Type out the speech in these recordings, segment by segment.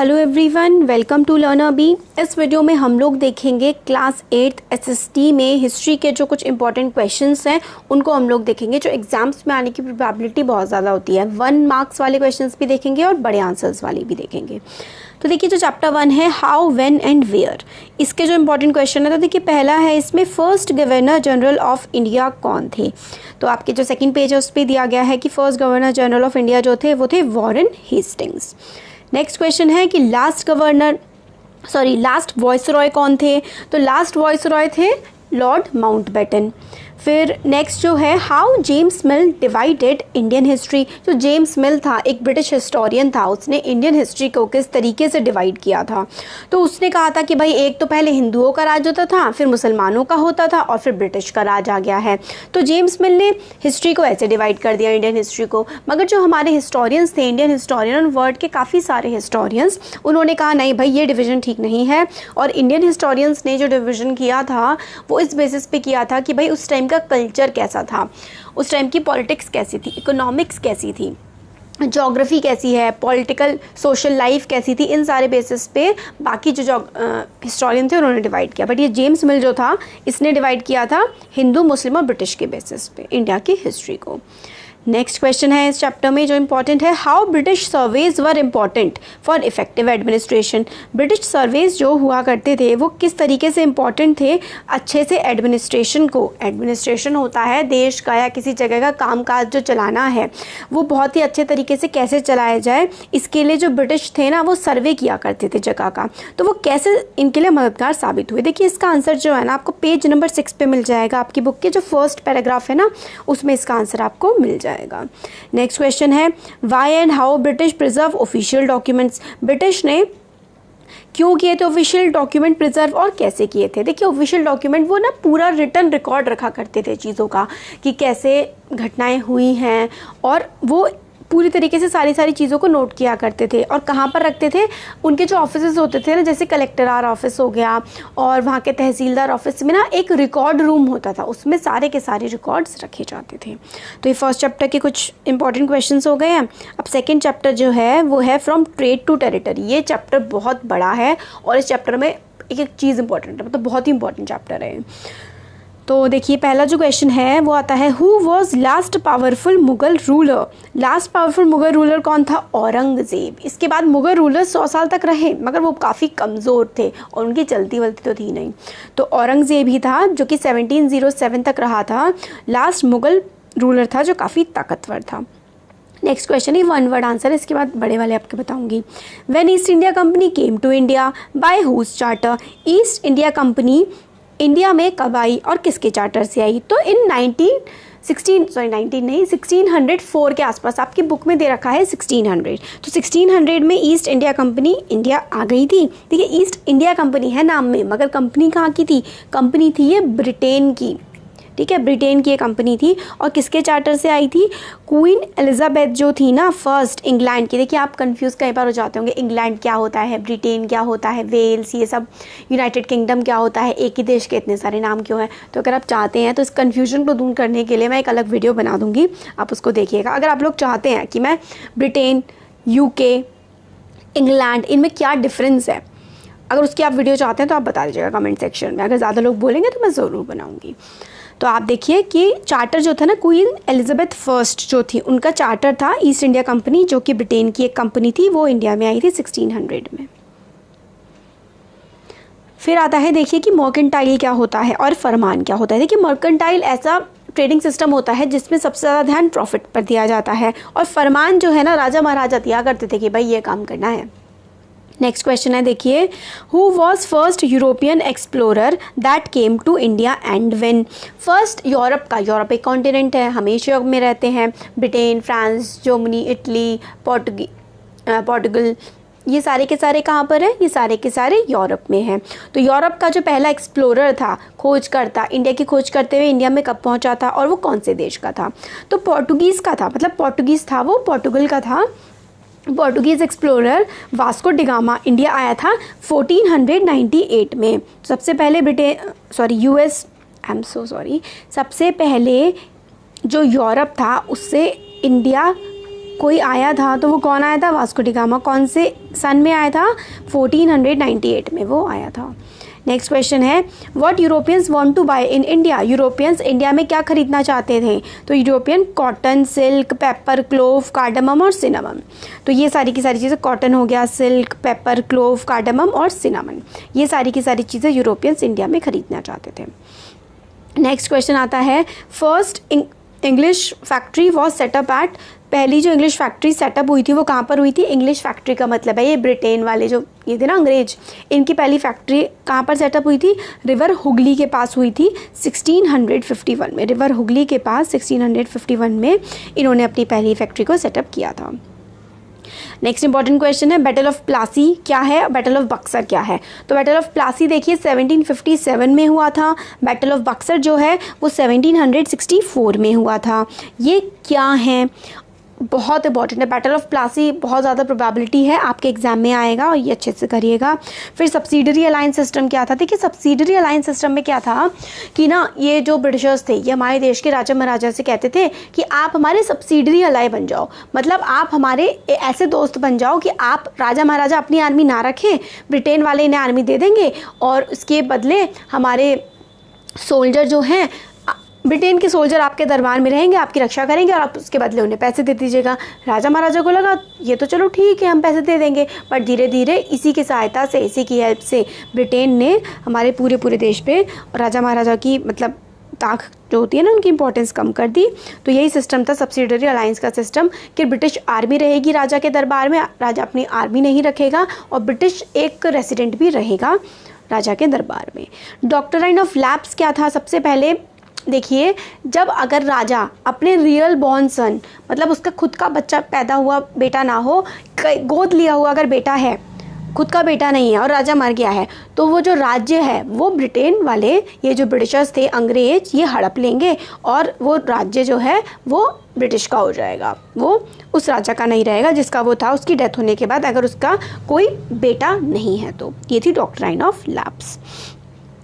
Hello everyone, welcome to learner bee. इस video में हम लोग देखेंगे क्लास 8 एसएसटी में हिस्ट्री के जो कुछ इंपॉर्टेंट क्वेश्चंस हैं उनको हम लोग देखेंगे, जो एग्जाम्स में आने की प्रोबेबिलिटी बहुत ज़्यादा होती है। 1 मार्क्स वाले क्वेश्चंस भी देखेंगे और बड़े आंसर्स वाले भी देखेंगे। तो देखिए, जो चैप्टर 1 है हाउ, व्हेन एंड वेयर, इसके जो इंपॉर्टेंट क्वेश्चन है, तो देखिए पहला है इसमें first governor general of India कौन थे। तो आपके जो सेकंड पेज है उस पर दिया गया है कि first governor general of India जो थे वो थे वॉरेन हेस्टिंग्स। नेक्स्ट क्वेश्चन है कि लास्ट वॉइसरॉय कौन थे। तो लास्ट वॉइसरॉय थे लॉर्ड माउंटबेटन। फिर नेक्स्ट जो है how James mill divided Indian history. जो जेम्स मिल था एक ब्रिटिश हिस्टोरियन था, उसने इंडियन हिस्ट्री को किस तरीके से डिवाइड किया था। तो उसने कहा था कि भाई एक तो पहले हिंदुओं का राज होता था, फिर मुसलमानों का होता था और फिर ब्रिटिश का राज आ गया है। तो जेम्स मिल ने हिस्ट्री को ऐसे डिवाइड कर दिया, इंडियन हिस्ट्री को। मगर जो हमारे हिस्टोरियंस थे, इंडियन हिस्टोरियन और वर्ल्ड के काफ़ी सारे हिस्टोरियंस, उन्होंने कहा नहीं भाई ये डिवीज़न ठीक नहीं है। और इंडियन हिस्टोरियंस ने जो डिवीज़न किया था वो इस बेसिस पे किया था कि भाई उस टाइम का कल्चर कैसा था, उस टाइम की पॉलिटिक्स कैसी थी, इकोनॉमिक्स कैसी थी, ज्योग्राफी कैसी है, पॉलिटिकल सोशल लाइफ कैसी थी, इन सारे बेसिस पे बाकी जो हिस्टोरियन थे उन्होंने डिवाइड किया। बट ये जेम्स मिल जो था इसने डिवाइड किया था हिंदू, मुस्लिम और ब्रिटिश के बेसिस पे इंडिया की हिस्ट्री को। नेक्स्ट क्वेश्चन है इस चैप्टर में जो इंपॉर्टेंट है how British surveys were important for effective administration. British surveys जो हुआ करते थे वो किस तरीके से इम्पॉर्टेंट थे अच्छे से एडमिनिस्ट्रेशन को। एडमिनिस्ट्रेशन होता है देश का या किसी जगह का कामकाज जो चलाना है वो बहुत ही अच्छे तरीके से कैसे चलाया जाए, इसके लिए जो ब्रिटिश थे ना वो सर्वे किया करते थे जगह का। तो वो कैसे इनके लिए मददगार साबित हुए। देखिए इसका आंसर जो है ना आपको पेज नंबर 6 पे मिल जाएगा, आपकी बुक के जो फर्स्ट पैराग्राफ है ना उसमें इसका आंसर आपको मिल जाएगा। नेक्स्ट क्वेश्चन है why and how British preserve official documents. British ने क्यों किए थे ऑफिशियल डॉक्यूमेंट प्रिजर्व और कैसे किए थे। देखिए ऑफिशियल डॉक्यूमेंट वो ना पूरा रिटर्न रिकॉर्ड रखा करते थे चीज़ों का कि कैसे घटनाएं हुई हैं, और वो पूरी तरीके से सारी चीज़ों को नोट किया करते थे। और कहाँ पर रखते थे, उनके जो ऑफिसेज होते थे ना, जैसे कलेक्टरार ऑफिस हो गया और वहाँ के तहसीलदार ऑफिस में ना एक रिकॉर्ड रूम होता था, उसमें सारे के सारे रिकॉर्ड्स रखे जाते थे। तो ये फर्स्ट चैप्टर के कुछ इंपॉर्टेंट क्वेश्चंस हो गए हैं। अब सेकेंड चैप्टर जो है वो है फ्रॉम ट्रेड टू टेरिटरी। ये चैप्टर बहुत बड़ा है और इस चैप्टर में एक एक चीज़ इंपॉर्टेंट है, मतलब बहुत ही इंपॉर्टेंट चैप्टर है। तो देखिए पहला जो क्वेश्चन है वो आता है who was last powerful Mughal ruler. Last powerful Mughal ruler कौन था, औरंगजेब। इसके बाद मुगल रूलर 100 साल तक रहे मगर वो काफ़ी कमज़ोर थे और उनकी चलती वलती तो थी नहीं। तो औरंगजेब ही था जो कि 1707 तक रहा था, लास्ट मुगल रूलर था जो काफ़ी ताकतवर था। नेक्स्ट क्वेश्चन ही 1 वर्ड आंसर है, इसके बाद बड़े वाले आपके बताऊंगी। When East India Company came to India by whose charter. East India Company India में कब आई और किसके चार्टर से आई। तो इन 1604 के आसपास, आपकी बुक में दे रखा है 1600। तो 1600 में ईस्ट इंडिया कंपनी इंडिया आ गई थी। देखिए ईस्ट इंडिया कंपनी है नाम में, मगर कंपनी कहाँ की थी, कंपनी थी ये ब्रिटेन की। ठीक है, ब्रिटेन की एक कंपनी थी और किसके चार्टर से आई थी, क्वीन एलिजाबेथ जो थी ना फर्स्ट इंग्लैंड की। देखिए आप कंफ्यूज कई बार हो जाते होंगे, इंग्लैंड क्या होता है, ब्रिटेन क्या होता है, वेल्स, ये सब, यूनाइटेड किंगडम क्या होता है, एक ही देश के इतने सारे नाम क्यों हैं। तो अगर आप चाहते हैं तो इस कन्फ्यूजन को दूर करने के लिए मैं एक अलग वीडियो बना दूँगी, आप उसको देखिएगा। अगर आप लोग चाहते हैं कि मैं ब्रिटेन, यूके, इंग्लैंड, इनमें क्या डिफरेंस है, अगर उसकी आप वीडियो चाहते हैं तो आप बता दीजिएगा कमेंट सेक्शन में। अगर ज़्यादा लोग बोलेंगे तो मैं ज़रूर बनाऊँगी। तो आप देखिए कि चार्टर जो था ना, क्वीन एलिजाबेथ फर्स्ट जो थी उनका चार्टर था ईस्ट इंडिया कंपनी, जो कि ब्रिटेन की एक कंपनी थी, वो इंडिया में आई थी 1600 में। फिर आता है देखिए कि मर्केंटाइल क्या होता है और फरमान क्या होता है। देखिए मर्केंटाइल ऐसा ट्रेडिंग सिस्टम होता है जिसमें सबसे ज़्यादा ध्यान प्रॉफिट पर दिया जाता है, और फरमान जो है ना राजा महाराजा दिया करते थे कि भाई ये काम करना है। नेक्स्ट क्वेश्चन है देखिए who was first European explorer that came to India and when. First Europe का, यूरोप एक कॉन्टिनेंट है, हमेशा यूरोप में रहते हैं, Britain, France, Germany, Italy, Portugal, ये सारे के सारे कहाँ पर है, ये सारे के सारे यूरोप में हैं। तो यूरोप का जो पहला एक्सप्लोरर था, खोजकर्ता, इंडिया की खोज करते हुए इंडिया में कब पहुँचा था और वो कौन से देश का था, तो पोर्टुगीज़ का था, मतलब पोर्टुगीज़ था वो, पोर्टुगल का था। Portuguese explorer Vasco da Gama India आया था 1498 में। सबसे पहले सबसे पहले जो यूरोप था उससे इंडिया कोई आया था, तो वो कौन आया था? Vasco D gamma. कौन से सन में आया था? 1498 में वो आया था। नेक्स्ट क्वेश्चन है, what Europeans want to buy in India? Europeans India में क्या खरीदना चाहते थे? तो European cotton, silk, pepper, clove, cardamom और सिनामन। तो ये सारी की सारी चीज़ें, कॉटन हो गया, सिल्क, पेपर, क्लोव, कार्डमम और सिनामन, ये सारी की सारी चीज़ें यूरोपियंस इंडिया में खरीदना चाहते थे। नेक्स्ट क्वेश्चन आता है, first English factory was set up at, पहली जो इंग्लिश फैक्ट्री सेटअप हुई थी वो कहाँ पर हुई थी? इंग्लिश फैक्ट्री का मतलब है ये ब्रिटेन वाले जो ये थे ना अंग्रेज, इनकी पहली फैक्ट्री कहाँ पर सेटअप हुई थी? रिवर हुगली के पास हुई थी 1651 में। रिवर हुगली के पास 1651 में इन्होंने अपनी पहली फैक्ट्री को सेटअप किया था। नेक्स्ट इंपॉर्टेंट क्वेश्चन है, बैटल ऑफ प्लासी क्या है? बैटल ऑफ बक्सर क्या है? तो बैटल ऑफ प्लासी देखिए 1757 में हुआ था। बैटल ऑफ बक्सर जो है वो 1764 में हुआ था। ये क्या है? बहुत इंपॉर्टेंट है। बैटल ऑफ प्लासी बहुत ज़्यादा प्रोबेबिलिटी है आपके एग्जाम में आएगा और ये अच्छे से करिएगा। फिर सब्सिडरी अलायंस सिस्टम क्या था? देखिए सब्सिडरी अलायंस सिस्टम में क्या था कि ना, ये जो ब्रिटिशर्स थे ये हमारे देश के राजा महाराजा से कहते थे कि आप हमारे सब्सिडरी अलाय बन जाओ, मतलब आप हमारे ऐसे दोस्त बन जाओ कि आप राजा महाराजा अपनी आर्मी ना रखें, ब्रिटेन वाले इन्हें आर्मी दे देंगे और उसके बदले हमारे सोल्जर जो हैं, ब्रिटेन के सोल्जर आपके दरबार में रहेंगे, आपकी रक्षा करेंगे और आप उसके बदले उन्हें पैसे दे दीजिएगा। राजा महाराजा को लगा ये तो चलो ठीक है, हम पैसे दे देंगे, बट धीरे धीरे इसी की सहायता से, इसी की हेल्प से ब्रिटेन ने हमारे पूरे देश पे राजा महाराजा की मतलब ताकत जो होती है ना, उनकी इंपॉर्टेंस कम कर दी। तो यही सिस्टम था सब्सिडरी अलायंस का सिस्टम कि ब्रिटिश आर्मी रहेगी राजा के दरबार में, राजा अपनी आर्मी नहीं रखेगा और ब्रिटिश एक रेसिडेंट भी रहेगा राजा के दरबार में। डॉक्ट्राइन ऑफ लैप्स क्या था? सबसे पहले देखिए, जब अगर राजा अपने रियल बॉर्न सन, मतलब उसका खुद का बच्चा पैदा हुआ बेटा ना हो, गोद लिया हुआ अगर बेटा है, खुद का बेटा नहीं है और राजा मर गया है, तो वो जो राज्य है वो ब्रिटेन वाले, ये जो ब्रिटिशर्स थे अंग्रेज, ये हड़प लेंगे और वो राज्य जो है वो ब्रिटिश का हो जाएगा, वो उस राजा का नहीं रहेगा जिसका वो था उसकी डेथ होने के बाद, अगर उसका कोई बेटा नहीं है तो। ये थी doctrine of lapse.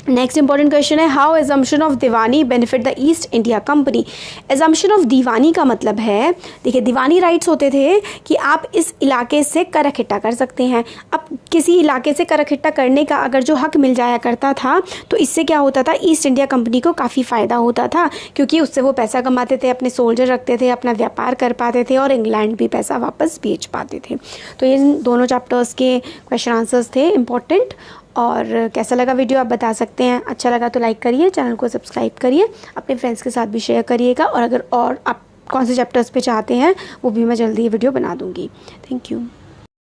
Next important question है, how assumption of diwani benefit the East India Company? Assumption of diwani का मतलब है, देखिए दीवानी राइट्स होते थे कि आप इस इलाके से कर इकट्ठा कर सकते हैं। अब किसी इलाके से कर इकट्ठा करने का अगर जो हक मिल जाया करता था तो इससे क्या होता था, ईस्ट इंडिया कंपनी को काफ़ी फ़ायदा होता था, क्योंकि उससे वो पैसा कमाते थे, अपने सोल्जर रखते थे, अपना व्यापार कर पाते थे और इंग्लैंड भी पैसा वापस बेच पाते थे। तो ये दोनों चैप्टर्स के क्वेश्चन आंसर्स थे इंपॉर्टेंट। और कैसा लगा वीडियो आप बता सकते हैं, अच्छा लगा तो लाइक करिए, चैनल को सब्सक्राइब करिए, अपने फ्रेंड्स के साथ भी शेयर करिएगा और अगर और आप कौन से चैप्टर्स पे चाहते हैं वो भी मैं जल्दी वीडियो बना दूँगी। Thank you.